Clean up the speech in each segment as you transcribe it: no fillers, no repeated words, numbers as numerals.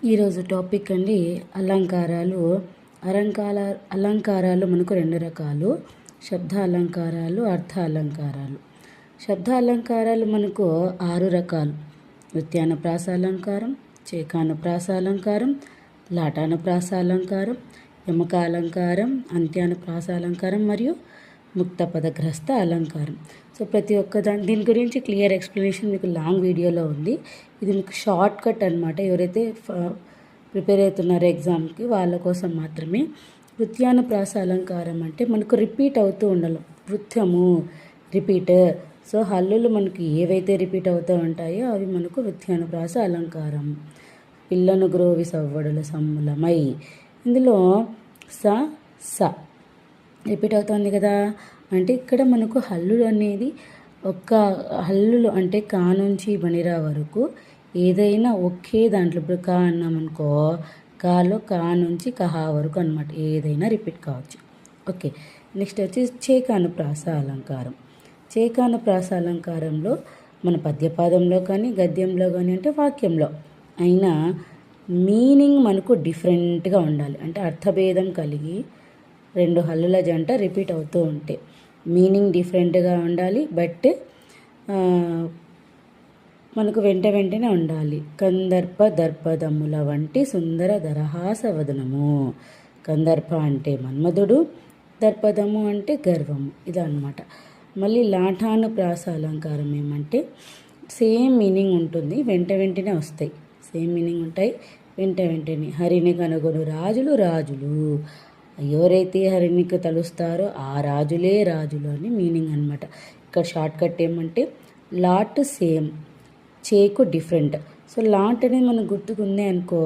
ఈరోజు టాపిక్ అండి అలంకారాలు. అలంకారాలు మనకు రెండు రకాలు: శబ్ద అలంకారాలు, అర్థ అలంకారాలు. శబ్ద అలంకారాలు మనకు 6 రకాలు: నృత్యానుప్రాస అలంకారం, చేకానుప్రాస అలంకారం, లాటానుప్రాస అలంకారం, యమక అలంకారం, అంత్యానుప్రాస అలంకారం మరియు ముక్త పదగ్రస్త అలంకారం. సో ప్రతి ఒక్క దీని గురించి క్లియర్ ఎక్స్ప్లెనేషన్ మీకు లాంగ్ వీడియోలో ఉంది. ఇది మీకు షార్ట్ కట్ అనమాట. ఎవరైతే ప్రిపేర్ అవుతున్నారో ఎగ్జామ్కి వాళ్ళ కోసం మాత్రమే. నృత్యానుప్రాస అలంకారం అంటే మనకు రిపీట్ అవుతూ ఉండాలి. నృత్యము రిపీట్. సో హల్లులు మనకి ఏవైతే రిపీట్ అవుతూ ఉంటాయో అవి మనకు నృత్యానుప్రాస అలంకారం. పిల్లను గ్రోవి సవ్వడుల సమ్ములమై, ఇందులో స స రిపీట్ అవుతుంది కదా. అంటే ఇక్కడ మనకు హల్లులు అనేది ఒక్క హల్లులు అంటే కా నుంచి బనిరా వరకు ఏదైనా ఒకే దాంట్లో, ఇప్పుడు కా అన్నామనుకో, కాలో కా నుంచి కహా వరకు అనమాట, ఏదైనా రిపీట్ కావచ్చు. ఓకే, నెక్స్ట్ వచ్చి చేకానుప్రాస అలంకారం. చేకానుప్రాస అలంకారంలో మన పద్యపాదంలో కానీ గద్యంలో కానీ అంటే వాక్యంలో అయినా మీనింగ్ మనకు డిఫరెంట్గా ఉండాలి. అంటే అర్థభేదం కలిగి రెండు హల్లుల జంట రిపీట్ అవుతూ ఉంటే మీనింగ్ డిఫరెంట్గా ఉండాలి. బట్ మనకు వెంటనే ఉండాలి. కందర్ప దర్పదముల వంటి సుందర దరహాస వదనము. కందర్ప అంటే మన్మధుడు, దర్పదము అంటే గర్వము, ఇదన్నమాట. మళ్ళీ లాఠానుప్రాస అలంకారం ఏమంటే సేమ్ మీనింగ్ ఉంటుంది, వెంటనే వస్తాయి. సేమ్ మీనింగ్ ఉంటాయి, వెంటనే. హరిని కనుగొను రాజులు రాజులు, ఎవరైతే హరినికి తలుస్తారో ఆ రాజులే రాజులు అని మీనింగ్ అనమాట. ఇక్కడ షార్ట్ కట్ ఏమంటే లాట్ సేమ్, చేకు డిఫరెంట్. సో లాట్ అనేది మనకు గుర్తుకుంది అనుకో,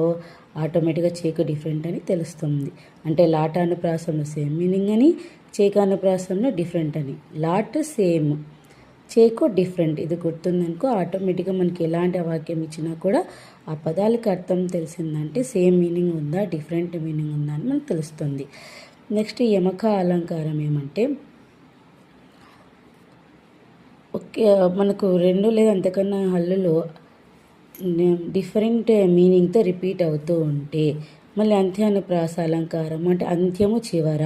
ఆటోమేటిక్గా చేకు డిఫరెంట్ అని తెలుస్తుంది. అంటే లాటానుప్రాసంలో సేమ్ మీనింగ్ అని, చేకానుప్రాసంలో డిఫరెంట్ అని. లాట్ సేమ్, చేకు డిఫరెంట్, ఇది గుర్తుందనుకో ఆటోమేటిక్గా మనకి ఎలాంటి వాక్యం ఇచ్చినా కూడా ఆ పదాలకు అర్థం తెలిసిందంటే సేమ్ మీనింగ్ ఉందా, డిఫరెంట్ మీనింగ్ ఉందా అని మనకు తెలుస్తుంది. నెక్స్ట్ యమక అలంకారం ఏమంటే ఓకే, మనకు 2 లేదా అంతకన్నా హల్లులు డిఫరెంట్ మీనింగ్తో రిపీట్ అవుతూ ఉంటే. మళ్ళీ అంత్యానుప్రాస అలంకారం అంటే అంత్యము చివర.